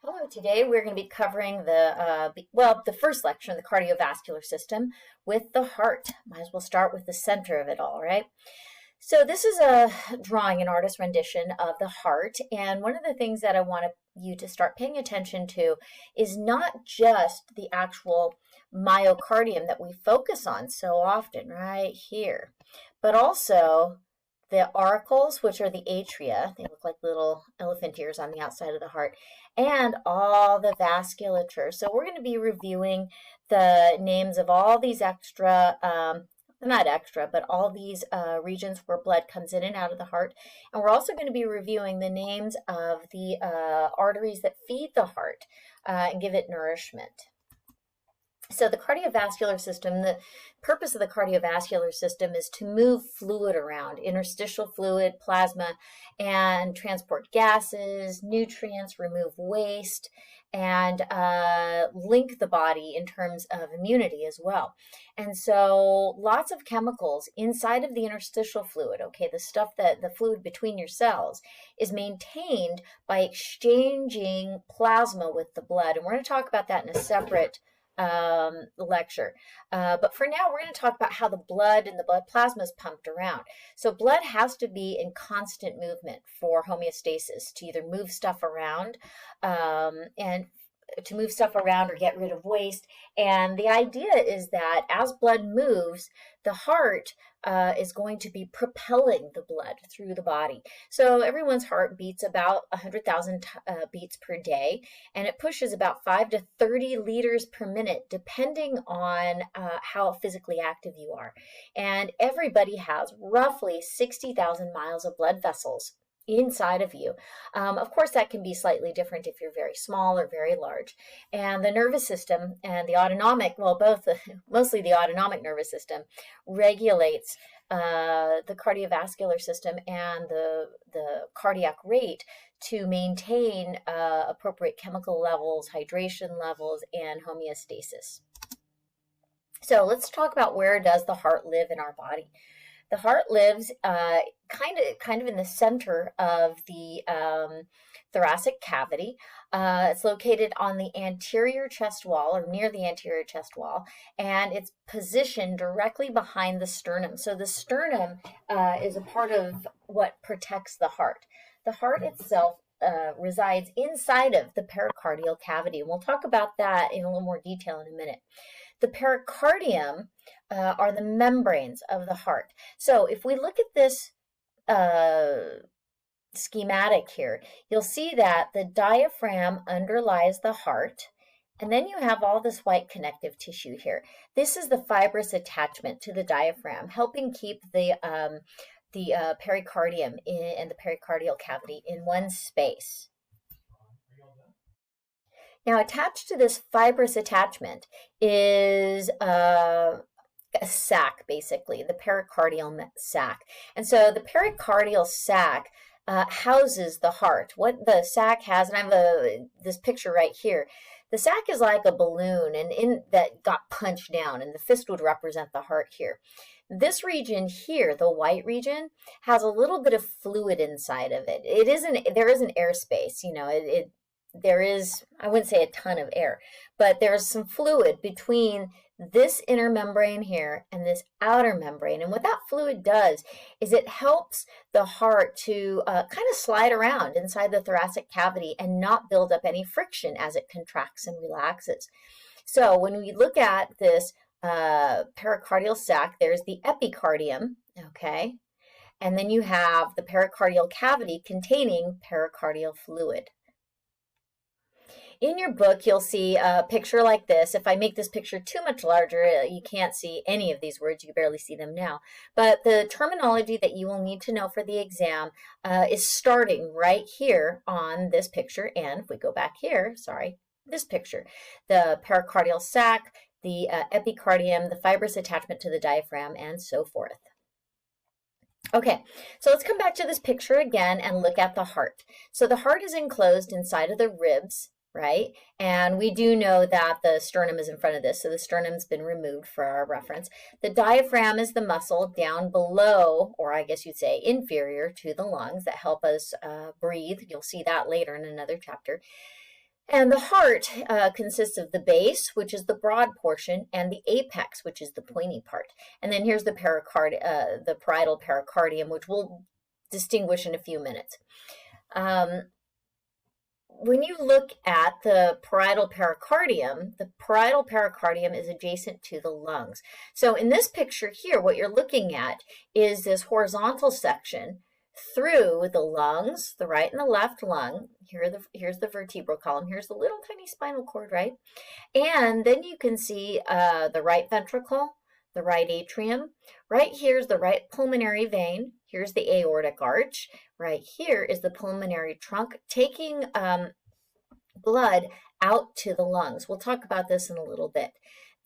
Hello, today we're going to be covering the first lecture in the cardiovascular system with the heart. Might as well start with the center of it all, right? So this is a drawing, an artist rendition of the heart, and one of the things that I want you to start paying attention to is not just the actual myocardium that we focus on so often right here, but also the auricles, which are the atria. They look like little elephant ears on the outside of the heart, and all the vasculature. So we're going to be reviewing the names of all these extra, not extra, but all these regions where blood comes in and out of the heart. And we're also going to be reviewing the names of the arteries that feed the heart and give it nourishment. So the cardiovascular system, the purpose of the cardiovascular system is to move fluid around, interstitial fluid, plasma, and transport gases, nutrients, remove waste, and link the body in terms of immunity as well. And so lots of chemicals inside of the interstitial fluid, okay, the stuff that the fluid between your cells is maintained by exchanging plasma with the blood. And we're going to talk about that in a separate lecture. But for now, we're going to talk about how the blood and the blood plasma is pumped around. So blood has to be in constant movement for homeostasis, to either move stuff around or get rid of waste. And the idea is that as blood moves, the heart is going to be propelling the blood through the body. So everyone's heart beats about 100,000 beats per day, and it pushes about 5 to 30 liters per minute, depending on how physically active you are. And everybody has roughly 60,000 miles of blood vessels inside of you. Of course, that can be slightly different if you're very small or very large. And the nervous system and the autonomic, well, mostly the autonomic nervous system, regulates the cardiovascular system and the cardiac rate to maintain appropriate chemical levels, hydration levels, and homeostasis. So let's talk about where does the heart live in our body. The heart lives kind of in the center of the thoracic cavity. It's located on the anterior chest wall, or near the anterior chest wall, and it's positioned directly behind the sternum. So the sternum is a part of what protects the heart. The heart itself resides inside of the pericardial cavity, and we'll talk about that in a little more detail in a minute. The pericardium are the membranes of the heart. So if we look at this schematic here, you'll see that the diaphragm underlies the heart, and then you have all this white connective tissue here. This is the fibrous attachment to the diaphragm, helping keep the pericardium and the pericardial cavity in one space. Now, attached to this fibrous attachment is a sac, basically, the pericardial sac. And so the pericardial sac houses the heart. What the sac has, and I have this picture right here. The sac is like a balloon that got punched down, and the fist would represent the heart here. This region here, the white region, has a little bit of fluid inside of it. There is an airspace, there is, I wouldn't say a ton of air, but there's some fluid between this inner membrane here and this outer membrane. And what that fluid does is it helps the heart to kind of slide around inside the thoracic cavity and not build up any friction as it contracts and relaxes. So when we look at this pericardial sac, there's the epicardium, okay? And then you have the pericardial cavity containing pericardial fluid. In your book, you'll see a picture like this. If I make this picture too much larger, you can't see any of these words. You can barely see them now. But the terminology that you will need to know for the exam is starting right here on this picture. And if we go back here, this picture, the pericardial sac, the epicardium, the fibrous attachment to the diaphragm, and so forth. Okay, so let's come back to this picture again and look at the heart. So the heart is enclosed inside of the ribs, right? And we do know that the sternum is in front of this, so the sternum's been removed for our reference. The diaphragm is the muscle down below, or I guess you'd say inferior to the lungs that help us breathe. You'll see that later in another chapter. And the heart consists of the base, which is the broad portion, and the apex, which is the pointy part. And then here's the the parietal pericardium, which we'll distinguish in a few minutes. When you look at the parietal pericardium is adjacent to the lungs. So in this picture here, what you're looking at is this horizontal section through the lungs, the right and the left lung. Here's the vertebral column. Here's the little tiny spinal cord, right? And then you can see the right ventricle, the right atrium. Right here's the right pulmonary vein. Here's the aortic arch. Right here is the pulmonary trunk taking blood out to the lungs. We'll talk about this in a little bit.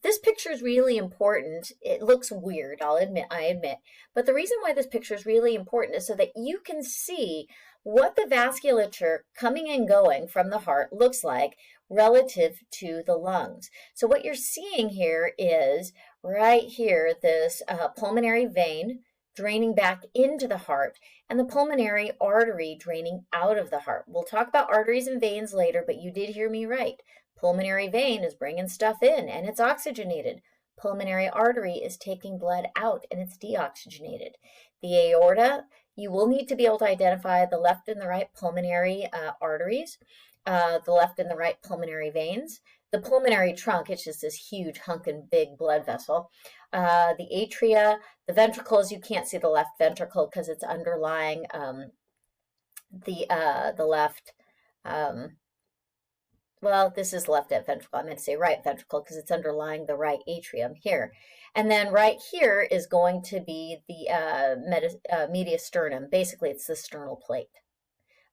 This picture is really important. It looks weird, I admit. But the reason why this picture is really important is so that you can see what the vasculature coming and going from the heart looks like relative to the lungs. So what you're seeing here is right here, this pulmonary vein draining back into the heart, and the pulmonary artery draining out of the heart. We'll talk about arteries and veins later, but you did hear me right. Pulmonary vein is bringing stuff in, and it's oxygenated. Pulmonary artery is taking blood out, and it's deoxygenated. The aorta, you will need to be able to identify the left and the right pulmonary arteries, the left and the right pulmonary veins. The pulmonary trunk, it's just this huge hunkin' big blood vessel. The atria, the ventricles, you can't see the left ventricle because it's underlying the left, well, this is left ventricle. I meant to say right ventricle because it's underlying the right atrium here. And then right here is going to be the medial sternum. Basically, it's the sternal plate.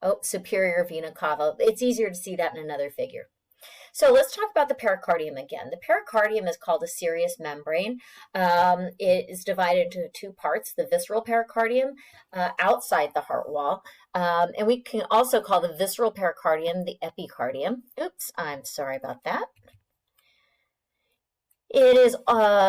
Oh, superior vena cava. It's easier to see that in another figure. So let's talk about the pericardium again. The pericardium is called a serous membrane. It is divided into two parts, the visceral pericardium outside the heart wall. And we can also call the visceral pericardium the epicardium. Oops, I'm sorry about that. It is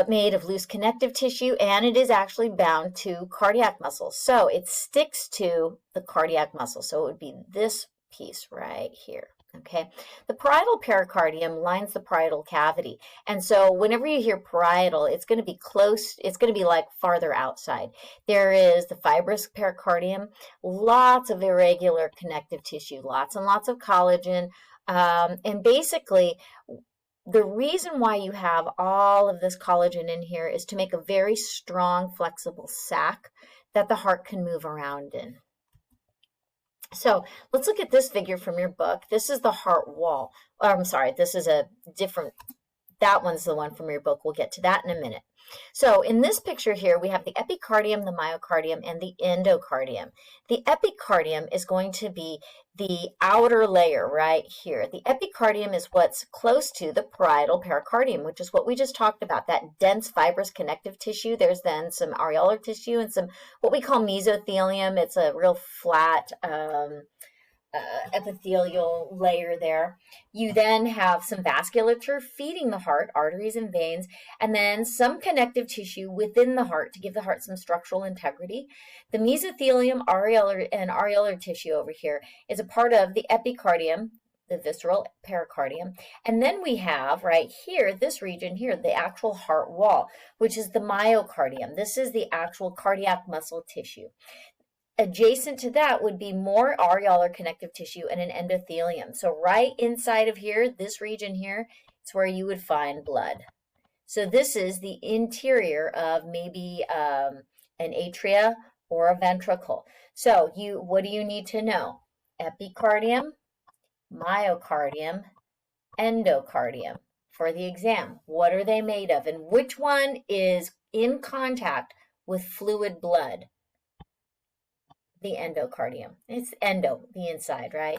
made of loose connective tissue, and it is actually bound to cardiac muscles. So it sticks to the cardiac muscle. So it would be this piece right here. Okay, the parietal pericardium lines the parietal cavity. And so whenever you hear parietal, it's going to be close, it's going to be like farther outside. There is the fibrous pericardium, lots of irregular connective tissue, lots and lots of collagen. And basically, the reason why you have all of this collagen in here is to make a very strong, flexible sac that the heart can move around in. So let's look at this figure from your book. This is the heart wall. Oh, I'm sorry, this is a different, that one's the one from your book. We'll get to that in a minute. So in this picture here, we have the epicardium, the myocardium, and the endocardium. The epicardium is going to be the outer layer right here. The epicardium is what's close to the parietal pericardium, which is what we just talked about, that dense fibrous connective tissue. There's then some areolar tissue and some what we call mesothelium. It's a real flat epithelial layer there. You then have some vasculature feeding the heart, arteries and veins, and then some connective tissue within the heart to give the heart some structural integrity. The mesothelium, areolar tissue over here is a part of the epicardium, the visceral pericardium. And then we have right here, this region here, the actual heart wall, which is the myocardium. This is the actual cardiac muscle tissue. Adjacent to that would be more areolar connective tissue and an endothelium. So right inside of here, this region here, it's where you would find blood. So this is the interior of maybe an atria or a ventricle. So what do you need to know? Epicardium, myocardium, endocardium. For the exam, what are they made of? And which one is in contact with fluid blood? The endocardium. It's endo, the inside, right?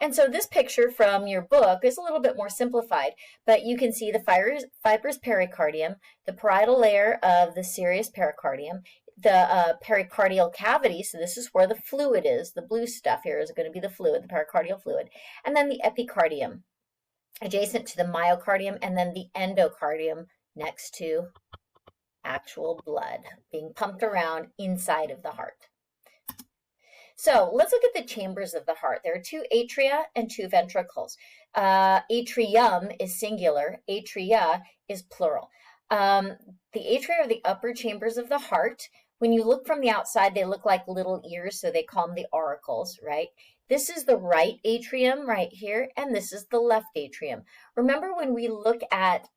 And so this picture from your book is a little bit more simplified, but you can see the fibrous pericardium, the parietal layer of the serous pericardium, the pericardial cavity, so this is where the fluid is. The blue stuff here is going to be the fluid, the pericardial fluid, and then the epicardium adjacent to the myocardium, and then the endocardium next to actual blood being pumped around inside of the heart. So let's look at the chambers of the heart. There are 2 atria and 2 ventricles. Atrium is singular, atria is plural. The atria are the upper chambers of the heart. When you look from the outside, they look like little ears, so they call them the auricles, right? This is the right atrium right here, and this is the left atrium. Remember when we look at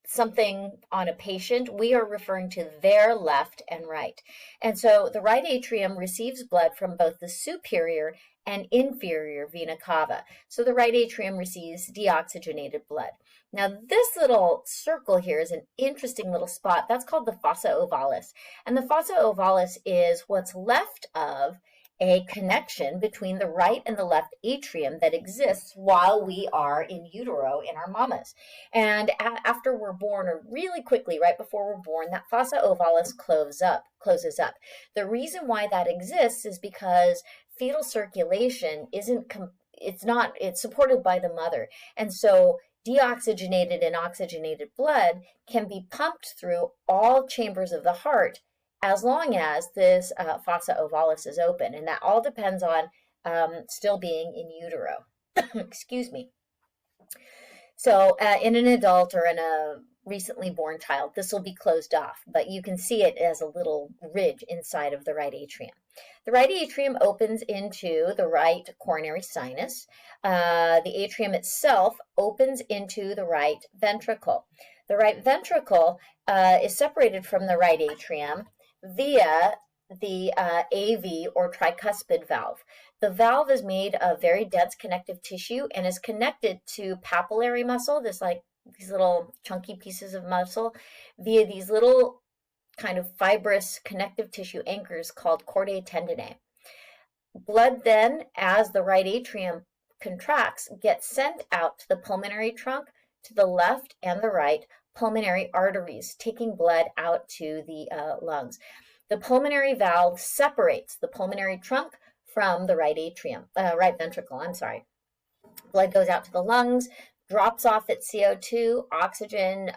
something on a patient, we are referring to their left and right. And so the right atrium receives blood from both the superior and inferior vena cava. So the right atrium receives deoxygenated blood. Now this little circle here is an interesting little spot. That's called the fossa ovalis. And the fossa ovalis is what's left of a connection between the right and the left atrium that exists while we are in utero in our mamas. And after we're born, or really quickly right before we're born, that fossa ovalis closes up. The reason why that exists is because fetal circulation it's supported by the mother. And so deoxygenated and oxygenated blood can be pumped through all chambers of the heart as long as this fossa ovalis is open. And that all depends on still being in utero. Excuse me. So in an adult or in a recently born child, this will be closed off, but you can see it as a little ridge inside of the right atrium. The right atrium opens into the right coronary sinus. The atrium itself opens into the right ventricle. The right ventricle is separated from the right atrium via the AV or tricuspid valve. The valve is made of very dense connective tissue and is connected to papillary muscle, these little chunky pieces of muscle, via these little kind of fibrous connective tissue anchors called chordae tendineae. Blood then, as the right atrium contracts, gets sent out to the pulmonary trunk, to the left and the right pulmonary arteries, taking blood out to the lungs. The pulmonary valve separates the pulmonary trunk from the right ventricle. Blood goes out to the lungs, drops off its CO2, oxygen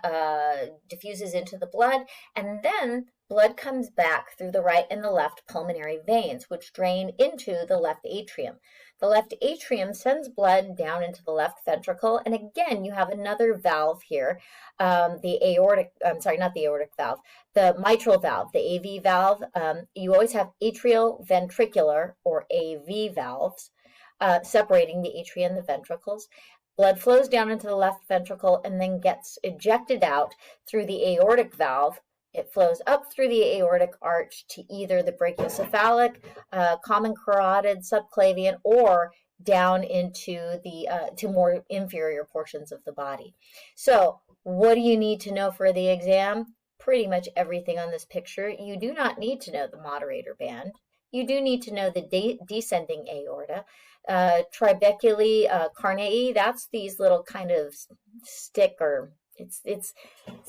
diffuses into the blood, and then blood comes back through the right and the left pulmonary veins, which drain into the left atrium. The left atrium sends blood down into the left ventricle, and again, you have another valve here, the mitral valve, the AV valve. You always have atrioventricular or AV valves separating the atria and the ventricles. Blood flows down into the left ventricle and then gets ejected out through the aortic valve. It flows up through the aortic arch to either the brachiocephalic, common carotid, subclavian, or down into the to more inferior portions of the body. So what do you need to know for the exam? Pretty much everything on this picture. You do not need to know the moderator band. You do need to know the descending aorta. Trabeculae carneae, that's these little kind of stick, or it's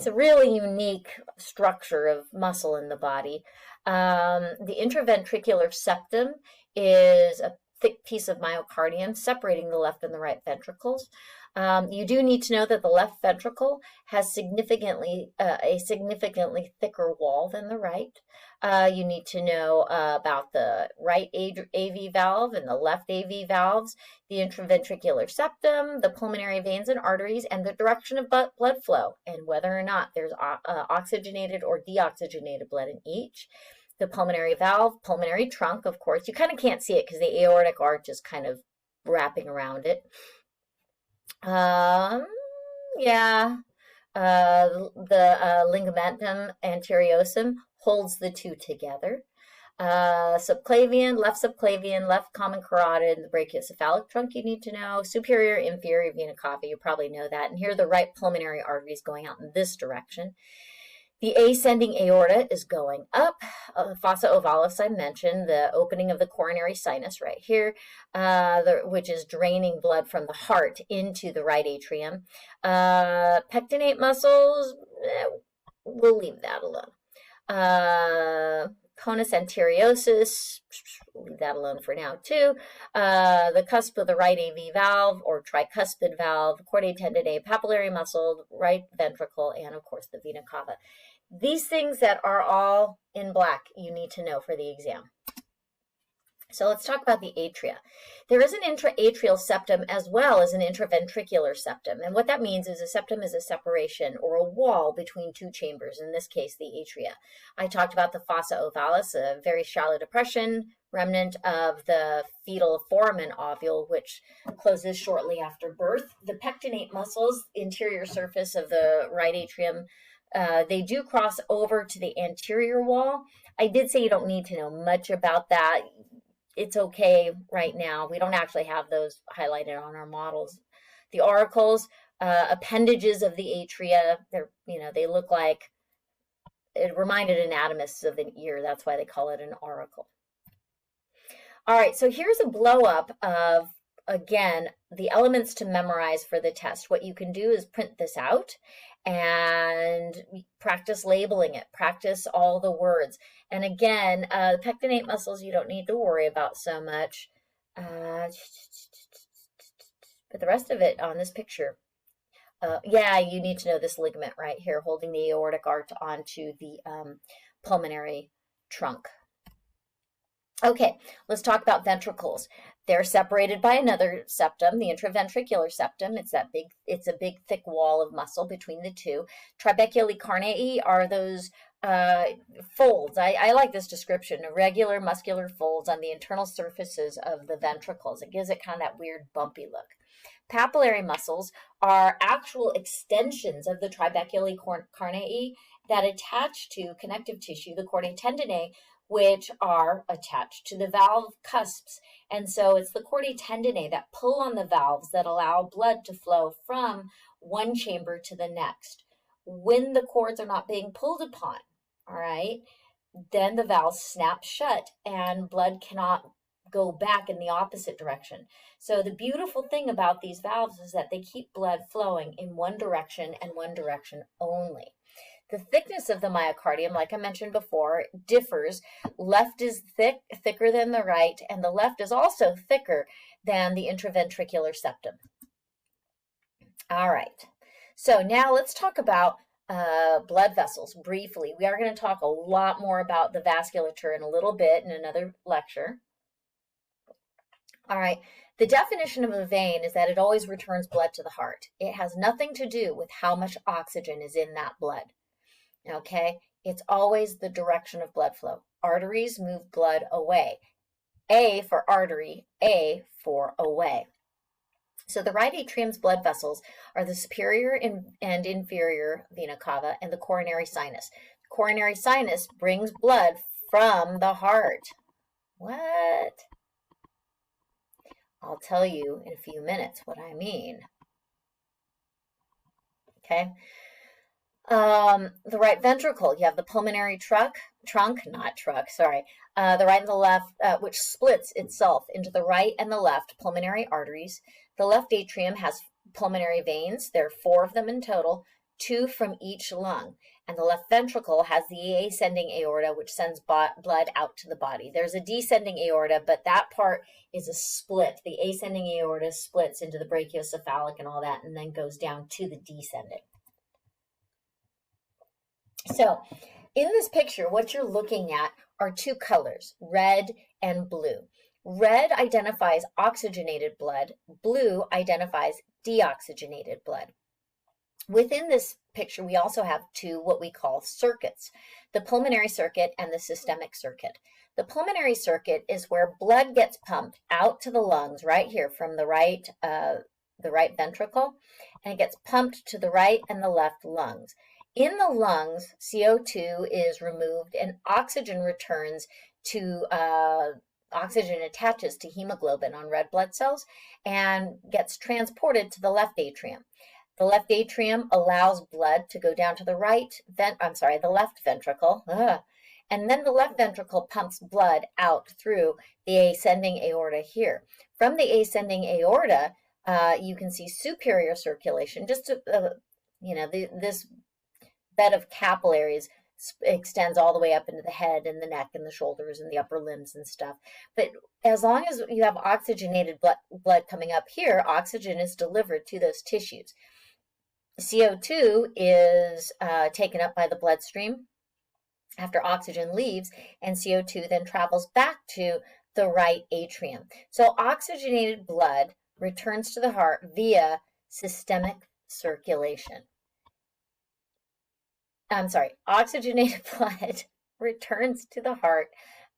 a really unique structure of muscle in the body. The intraventricular septum is a thick piece of myocardium separating the left and the right ventricles. You do need to know that the left ventricle has a significantly thicker wall than the right. You need to know about the right AV valve and the left AV valves, the intraventricular septum, the pulmonary veins and arteries, and the direction of blood flow, and whether or not there's oxygenated or deoxygenated blood in each. The pulmonary valve, pulmonary trunk, of course. You kind of can't see it because the aortic arch is kind of wrapping around it. The ligamentum anteriosum holds the two together. Subclavian, left common carotid, the brachiocephalic trunk you need to know. Superior, inferior vena cava, you probably know that. And here are the right pulmonary arteries going out in this direction. The ascending aorta is going up. Fossa ovalis, I mentioned, the opening of the coronary sinus right here, which is draining blood from the heart into the right atrium. Pectinate muscles, we'll leave that alone. Conus anteriosus, leave that alone for now too. The cusp of the right AV valve or tricuspid valve, chordae tendineae, papillary muscle, right ventricle, and of course the vena cava. These things that are all in black you need to know for the exam. So let's talk about the atria. There is an intraatrial septum as well as an intraventricular septum. And what that means is a septum is a separation or a wall between two chambers, in this case, the atria. I talked about the fossa ovalis, a very shallow depression, remnant of the fetal foramen ovule, which closes shortly after birth. The pectinate muscles, interior surface of the right atrium, they do cross over to the anterior wall. I did say you don't need to know much about that. It's okay right now. We don't actually have those highlighted on our models. The auricles, appendages of the atria, they look like, it reminded anatomists of an ear. That's why they call it an auricle. All right, so here's a blow up of, again, the elements to memorize for the test. What you can do is print this out and practice labeling it, practice all the words. And again, the pectinate muscles you don't need to worry about so much. But the rest of it on this picture, yeah, you need to know this ligament right here holding the aortic arch onto the pulmonary trunk. Okay, let's talk about ventricles. They're separated by another septum, the intraventricular septum. It's a big thick wall of muscle between the two. Trabeculae carnei are those folds. I like this description, irregular muscular folds on the internal surfaces of the ventricles. It gives it kind of that weird bumpy look. Papillary muscles are actual extensions of the trabeculae carnei that attach to connective tissue, the chordae tendineae, which are attached to the valve cusps. And so it's the chordae tendineae that pull on the valves that allow blood to flow from one chamber to the next. When the cords are not being pulled upon, all right, then the valves snap shut and blood cannot go back in the opposite direction. So the beautiful thing about these valves is that they keep blood flowing in one direction and one direction only. The thickness of the myocardium, like I mentioned before, differs. Left is thicker than the right, and the left is also thicker than the intraventricular septum. All right, so now let's talk about blood vessels briefly. We are going to talk a lot more about the vasculature in a little bit in another lecture. All right, the definition of a vein is that it always returns blood to the heart. It has nothing to do with how much oxygen is in that blood. Okay, it's always the direction of blood flow. Arteries move blood away. A for artery, A for away. So the right atrium's blood vessels are the superior and inferior vena cava and the coronary sinus. The coronary sinus brings blood from the heart. What? I'll tell you in a few minutes what I mean. Okay. The right ventricle, you have the pulmonary the right and the left, which splits itself into the right and the left pulmonary arteries. The left atrium has pulmonary veins. There are 4 of them in total, 2 from each lung. And the left ventricle has the ascending aorta, which sends blood out to the body. There's a descending aorta, but that part is a split. The ascending aorta splits into the brachiocephalic and all that, and then goes down to the descending. So in this picture, what you're looking at are 2 colors, red and blue. Red identifies oxygenated blood. Blue identifies deoxygenated blood. Within this picture, we also have 2 what we call circuits, the pulmonary circuit and the systemic circuit. The pulmonary circuit is where blood gets pumped out to the lungs right here from the right ventricle, and it gets pumped to the right and the left lungs. In the lungs, CO2 is removed and oxygen returns to, oxygen attaches to hemoglobin on red blood cells and gets transported to the left atrium. The left atrium allows blood to go down to the the left ventricle, and then the left ventricle pumps blood out through the ascending aorta here. From the ascending aorta, you can see superior circulation, just this bed of capillaries extends all the way up into the head and the neck and the shoulders and the upper limbs and stuff. But as long as you have oxygenated blood coming up here, oxygen is delivered to those tissues. CO2 is taken up by the bloodstream after oxygen leaves, and CO2 then travels back to the right atrium. So oxygenated blood returns to the heart via systemic circulation. Oxygenated blood returns to the heart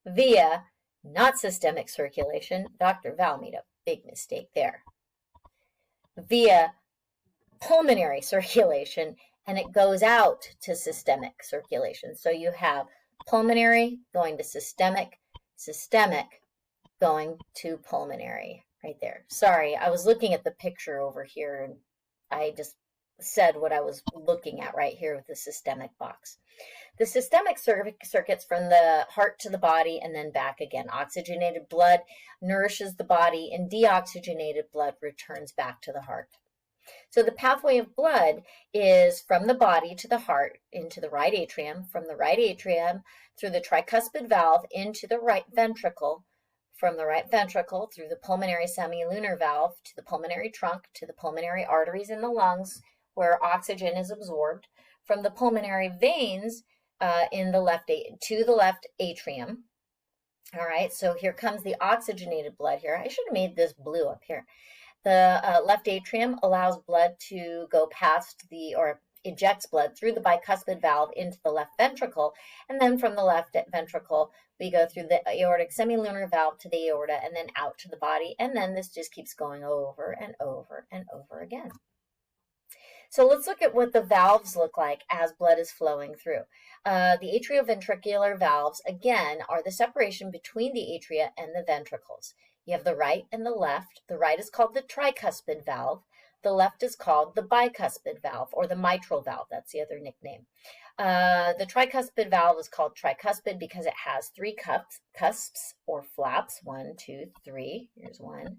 via not systemic circulation. Dr. Val made a big mistake there. Via pulmonary circulation, and it goes out to systemic circulation. So you have pulmonary going to systemic, systemic going to pulmonary right there. Sorry, I was looking at the picture over here and I just said what I was looking at right here with the systemic box. The systemic circuits from the heart to the body and then back again. Oxygenated blood nourishes the body and deoxygenated blood returns back to the heart. So the pathway of blood is from the body to the heart into the right atrium, from the right atrium through the tricuspid valve into the right ventricle, from the right ventricle through the pulmonary semilunar valve to the pulmonary trunk to the pulmonary arteries in the lungs where oxygen is absorbed, from the pulmonary veins to the left atrium. All right, so here comes the oxygenated blood here. I should have made this blue up here. The left atrium allows blood to go past or ejects blood through the bicuspid valve into the left ventricle, and then from the left ventricle, we go through the aortic semilunar valve to the aorta and then out to the body, and then this just keeps going over and over and over again. So let's look at what the valves look like as blood is flowing through. The atrioventricular valves, again, are the separation between the atria and the ventricles. You have the right and the left. The right is called the tricuspid valve. The left is called the bicuspid valve or the mitral valve. That's the other nickname. The tricuspid valve is called tricuspid because it has three cusps or flaps. 1, 2, 3. Here's 1,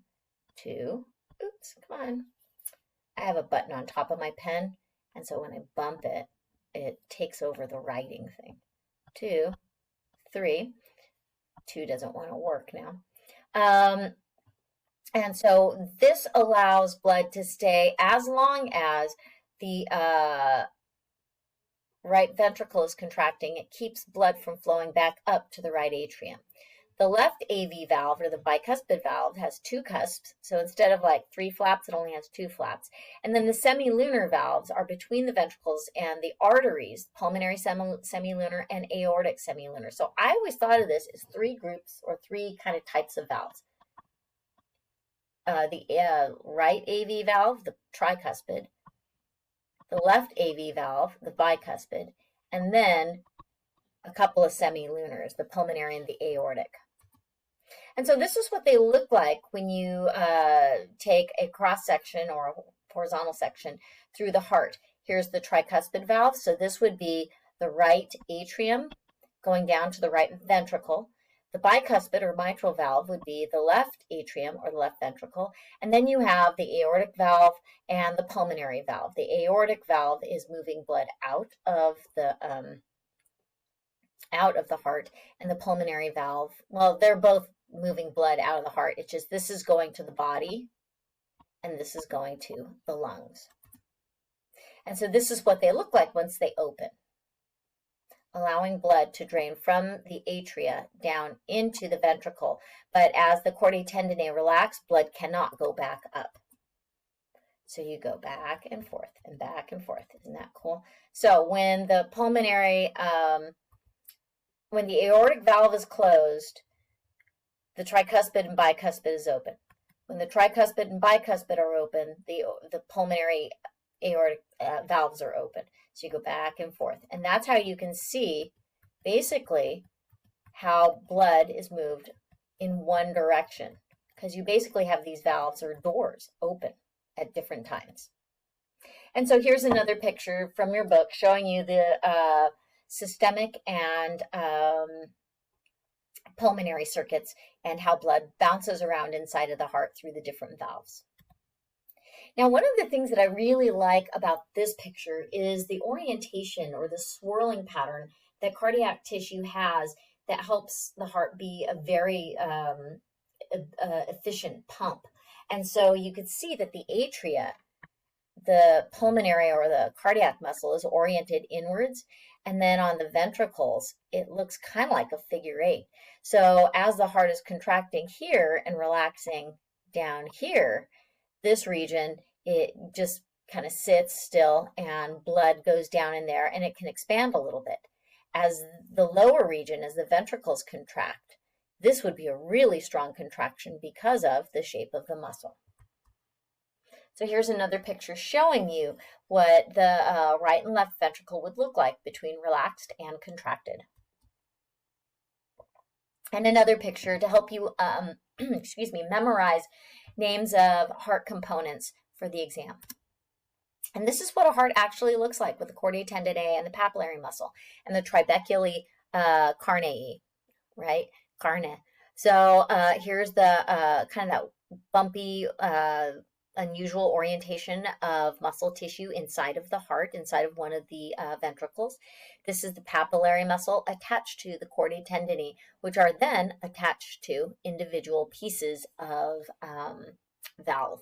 2. Oops, come on. I have a button on top of my pen, and so when I bump it, it takes over the writing thing. 2, 3. 2 doesn't want to work now. And so this allows blood to stay as long as the right ventricle is contracting. It keeps blood from flowing back up to the right atrium. The left AV valve, or the bicuspid valve, has 2 cusps. So instead of like 3 flaps, it only has 2 flaps. And then the semilunar valves are between the ventricles and the arteries, pulmonary semilunar and aortic semilunar. So I always thought of this as 3 groups or 3 kind of types of valves. The right AV valve, the tricuspid, the left AV valve, the bicuspid, and then a couple of semilunars, the pulmonary and the aortic. And so this is what they look like when you take a cross section or a horizontal section through the heart. Here's the tricuspid valve. So this would be the right atrium going down to the right ventricle. The bicuspid or mitral valve would be the left atrium or the left ventricle. And then you have the aortic valve and the pulmonary valve. The aortic valve is moving blood out of the heart, and the pulmonary valve, well, they're both moving blood out of the heart. It's just this is going to the body and this is going to the lungs. And so this is what they look like once they open, allowing blood to drain from the atria down into the ventricle. But as the chordae tendineae relax, blood cannot go back up. So you go back and forth and back and forth. Isn't that cool? So when the when the aortic valve is closed, the tricuspid and bicuspid is open. When the tricuspid and bicuspid are open, the pulmonary aortic valves are open. So you go back and forth. And that's how you can see basically how blood is moved in one direction, because you basically have these valves or doors open at different times. And so here's another picture from your book showing you the systemic and pulmonary circuits and how blood bounces around inside of the heart through the different valves. Now, one of the things that I really like about this picture is the orientation or the swirling pattern that cardiac tissue has that helps the heart be a very efficient pump. And so you could see that the atria the pulmonary or the cardiac muscle is oriented inwards, and then on the ventricles, it looks kind of like a figure eight. So as the heart is contracting here and relaxing down here, this region, it just kind of sits still and blood goes down in there and it can expand a little bit. As the lower region, as the ventricles contract, this would be a really strong contraction because of the shape of the muscle. So here's another picture showing you what the right and left ventricle would look like between relaxed and contracted. And another picture to help you, memorize names of heart components for the exam. And this is what a heart actually looks like with the chordae tendineae and the papillary muscle and the trabeculae carneae, right? Carne. So here's the kind of that bumpy, unusual orientation of muscle tissue inside of the heart, inside of one of the ventricles. This is the papillary muscle attached to the chordae tendineae, which are then attached to individual pieces of valve.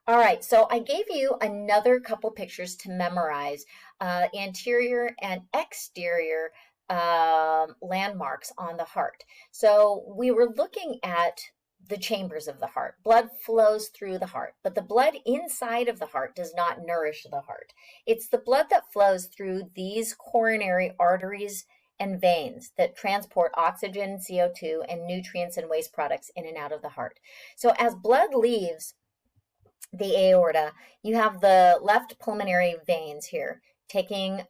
All right, so I gave you another couple pictures to memorize anterior and exterior landmarks on the heart. So we were looking at the chambers of the heart. Blood flows through the heart, but the blood inside of the heart does not nourish the heart. It's the blood that flows through these coronary arteries and veins that transport oxygen, CO2, and nutrients and waste products in and out of the heart. So as blood leaves the aorta, you have the left pulmonary veins here taking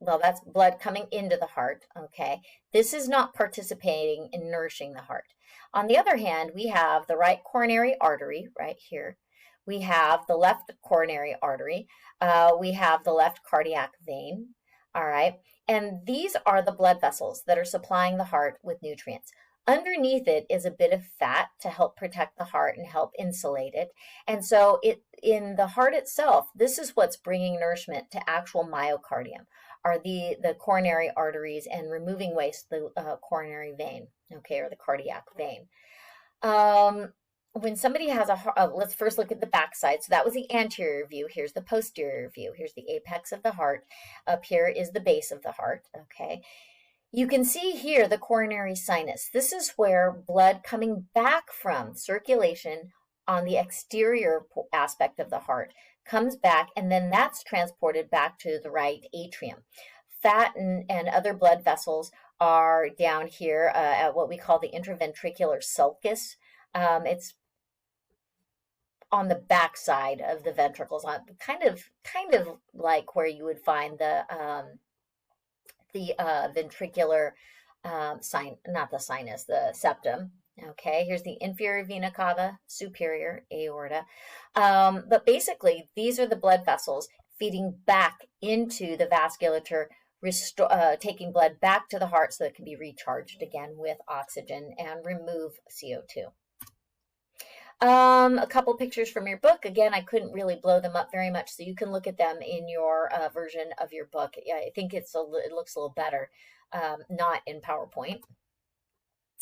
well, that's blood coming into the heart, okay? This is not participating in nourishing the heart. On the other hand, we have the right coronary artery right here. We have the left coronary artery. We have the left cardiac vein, all right? And these are the blood vessels that are supplying the heart with nutrients. Underneath it is a bit of fat to help protect the heart and help insulate it. And so in the heart itself, this is what's bringing nourishment to actual myocardium, are the coronary arteries and removing waste, the coronary vein, okay, or the cardiac vein. When somebody has let's first look at the back side. So that was the anterior view. Here's the posterior view. Here's the apex of the heart. Up here is the base of the heart, okay. You can see here the coronary sinus. This is where blood coming back from circulation on the exterior aspect of the heart comes back, and then that's transported back to the right atrium. Fat and other blood vessels are down here at what we call the interventricular sulcus. It's on the back side of the ventricles, on kind of like where you would find the ventricular not the sinus, the septum. Okay, here's the inferior vena cava, superior aorta. But basically, these are the blood vessels feeding back into the vasculature, taking blood back to the heart so it can be recharged again with oxygen and remove CO2. A couple pictures from your book. Again, I couldn't really blow them up very much, so you can look at them in your version of your book. Yeah, I think it looks a little better, not in PowerPoint.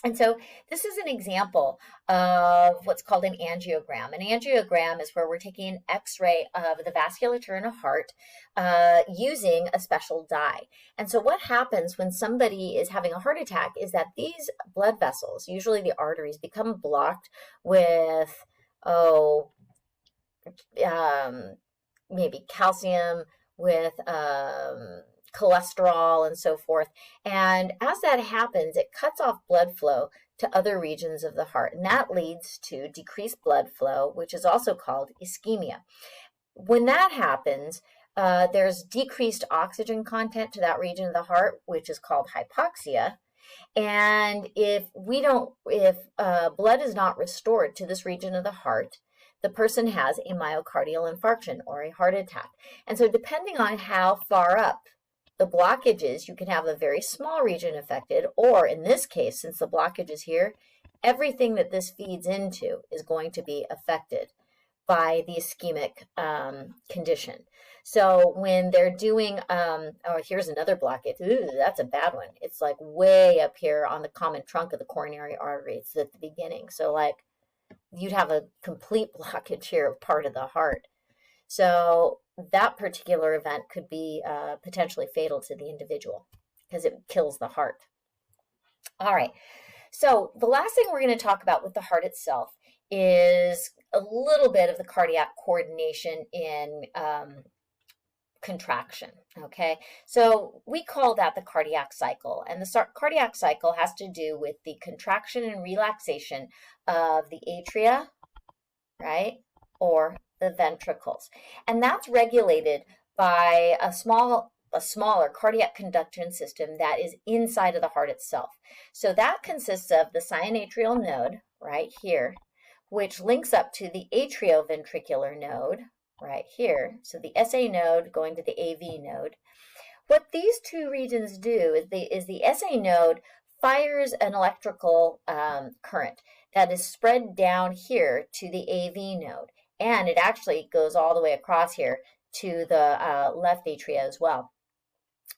And so this is an example of what's called an angiogram. An angiogram is where we're taking an X-ray of the vasculature in a heart using a special dye. And so what happens when somebody is having a heart attack is that these blood vessels, usually the arteries, become blocked with, maybe calcium, with cholesterol and so forth. And as that happens, it cuts off blood flow to other regions of the heart. And that leads to decreased blood flow, which is also called ischemia. When that happens, there's decreased oxygen content to that region of the heart, which is called hypoxia. And if blood is not restored to this region of the heart, the person has a myocardial infarction or a heart attack. And so depending on how far up the blockage is, you can have a very small region affected, or in this case, since the blockage is here, everything that this feeds into is going to be affected by the ischemic condition. So when they're doing, here's another blockage. Ooh, that's a bad one. It's like way up here on the common trunk of the coronary artery. It's at the beginning. So like you'd have a complete blockage here of part of the heart. So that particular event could be potentially fatal to the individual because it kills the heart. All right, so the last thing we're going to talk about with the heart itself is a little bit of the cardiac coordination in contraction, okay? So we call that the cardiac cycle, and the cardiac cycle has to do with the contraction and relaxation of the atria, right, or the ventricles. And that's regulated by a smaller cardiac conduction system that is inside of the heart itself. So that consists of the sinoatrial node right here, which links up to the atrioventricular node right here. So the SA node going to the AV node. What these two regions do is the SA node fires an electrical current that is spread down here to the AV node. And it actually goes all the way across here to the left atria as well.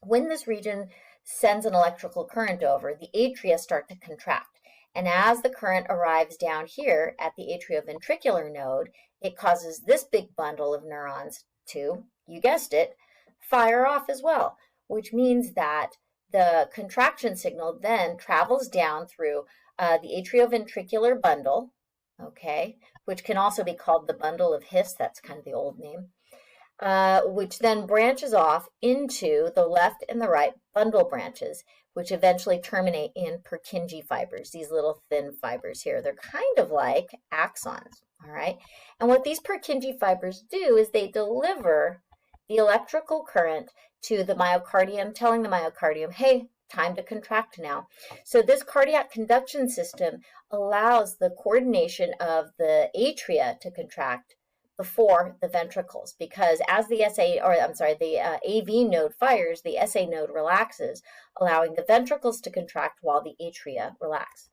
When this region sends an electrical current over, the atria start to contract. And as the current arrives down here at the atrioventricular node, it causes this big bundle of neurons to, you guessed it, fire off as well, which means that the contraction signal then travels down through the atrioventricular bundle, okay, which can also be called the bundle of His, that's kind of the old name, which then branches off into the left and the right bundle branches, which eventually terminate in Purkinje fibers, these little thin fibers here. They're kind of like axons, all right? And what these Purkinje fibers do is they deliver the electrical current to the myocardium, telling the myocardium, hey, time to contract now. So this cardiac conduction system allows the coordination of the atria to contract before the ventricles, because as the AV node fires, the SA node relaxes, allowing the ventricles to contract while the atria relax.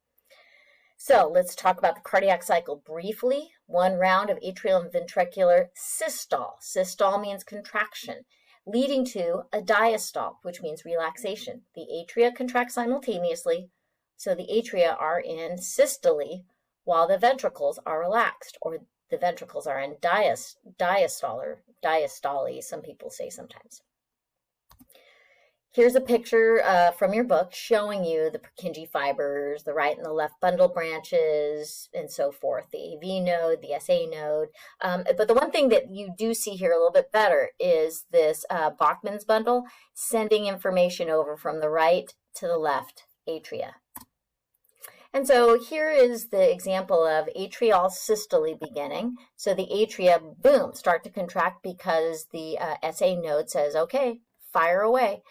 So let's talk about the cardiac cycle briefly. One round of atrial and ventricular systole. Systole means contraction, leading to a diastole, which means relaxation. The atria contract simultaneously, so the atria are in systole while the ventricles are relaxed, or the ventricles are in diastole, or diastole, some people say sometimes. Here's a picture from your book showing you the Purkinje fibers, the right and the left bundle branches, and so forth, the AV node, the SA node. But the one thing that you do see here a little bit better is this Bachman's bundle sending information over from the right to the left atria. And so here is the example of atrial systole beginning. So the atria, boom, start to contract because the SA node says, okay, fire away.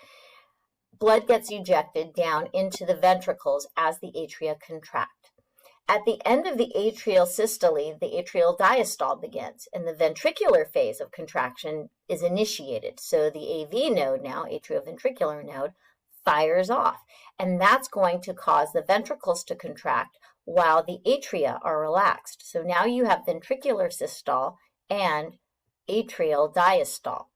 Blood gets ejected down into the ventricles as the atria contract. At the end of the atrial systole, the atrial diastole begins, and the ventricular phase of contraction is initiated. So the AV node now, atrioventricular node, fires off, and that's going to cause the ventricles to contract while the atria are relaxed. So now you have ventricular systole and atrial diastole.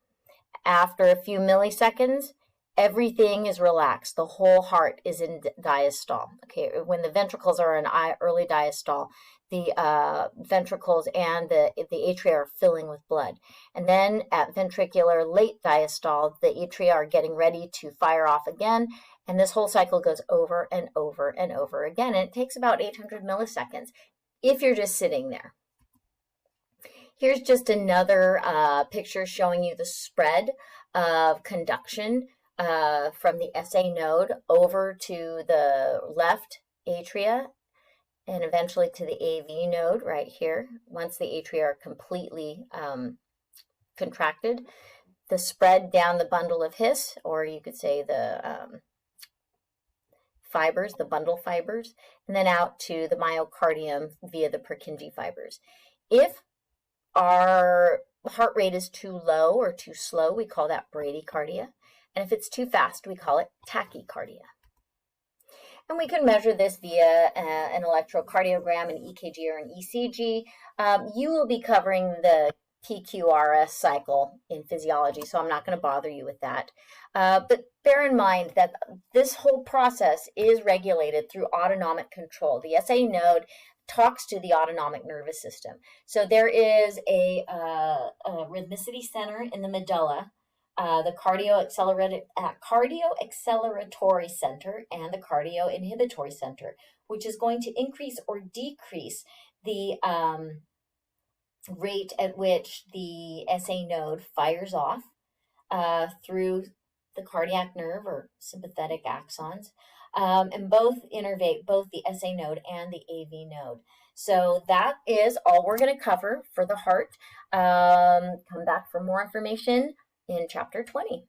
After a few milliseconds, everything is relaxed. The whole heart is in diastole. Okay, when the ventricles are in early diastole, the ventricles and the atria are filling with blood. And then at ventricular late diastole, the atria are getting ready to fire off again. And this whole cycle goes over and over and over again. And it takes about 800 milliseconds if you're just sitting there. Here's just another picture showing you the spread of conduction from the SA node over to the left atria and eventually to the AV node right here. Once the atria are completely contracted, the spread down the bundle of His, or you could say the fibers, the bundle fibers, and then out to the myocardium via the Purkinje fibers. If our heart rate is too low or too slow, we call that bradycardia. And if it's too fast, we call it tachycardia. And we can measure this via an electrocardiogram, an EKG, or an ECG. You will be covering the PQRS cycle in physiology, so I'm not going to bother you with that. But bear in mind that this whole process is regulated through autonomic control. The SA node talks to the autonomic nervous system. So there is a rhythmicity center in the medulla, the cardioacceleratory center, and the cardioinhibitory center, which is going to increase or decrease the rate at which the SA node fires off through the cardiac nerve or sympathetic axons, and both innervate both the SA node and the AV node. So that is all we're going to cover for the heart. Come back for more information in chapter 20.